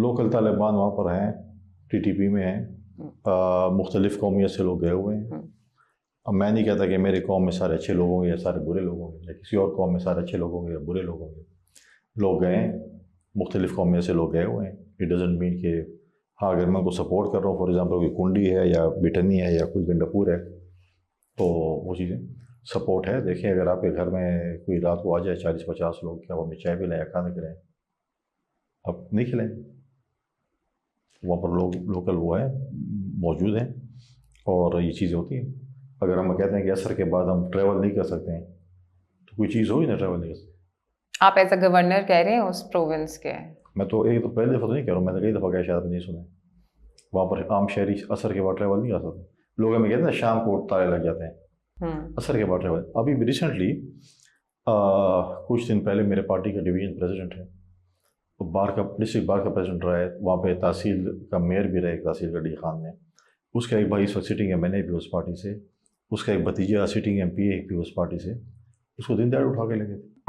Local Taliban वहाँ पर हैं, टीटीपी में हैं, मुख्तलिफ़ कौमियत से लोग गए हुए हैं। अब मैं नहीं कहता कि मेरे कौम में सारे अच्छे लोग होंगे या सारे बुरे लोग होंगे, या किसी और कौम में सारे अच्छे लोग होंगे या बुरे लोग होंगे। लोग गए हैं, मुख्तलिफ़ कौमियत से लोग गए हुए हैं। इट डज़ंट मीन कि हाँ अगर मैं उनको सपोर्ट कर रहा हूँ, फॉर एग्ज़ाम्पल कोई कुंडी है या बिटनी है या कोई गंडापुर है, तो वो चीज़ें सपोर्ट है। देखिए अगर आपके घर में कोई रात को आ जाए 40-50 लोग, क्या वो हमें चाय पिलाएं या खाना खिलाएं? अब नहीं खिलाएं। वहाँ पर लोग लोकल वो है मौजूद हैं और ये चीज़ें होती हैं। अगर हम कहते हैं कि असर के बाद हम ट्रैवल नहीं कर सकते हैं, तो कोई चीज़ होगी ना ट्रैवल नहीं कर सकते। आप एज अ गवर्नर कह रहे हैं उस प्रोविंस के? मैं तो एक तो पहले दफ़ा तो नहीं कह रहा हूँ, मैंने कई दफ़ा कहा, शायद नहीं सुने। वहाँ पर आम शहरी असर के बाद ट्रैवल नहीं कर सकते। लोग हमें कहते हैं ना शाम को ताले लग जाते हैं, असर के बाद ट्रैवल। अभी भी रिसेंटली कुछ दिन पहले मेरे पार्टी का डिवीज़न प्रेसिडेंट है, तो बार का डिस्ट्रिक्ट बार का प्रेसिडेंट रहा है, वहाँ पे तहसील का मेयर भी रहा है, तहसील का डी खान में। उसका एक भाई इस वक्त सिटिंग एम एन ए भी उस पार्टी से, उसका एक भतीजा सिटिंग MP है भी उस पार्टी से। उसको दिन दहाड़े उठा के लगे थे।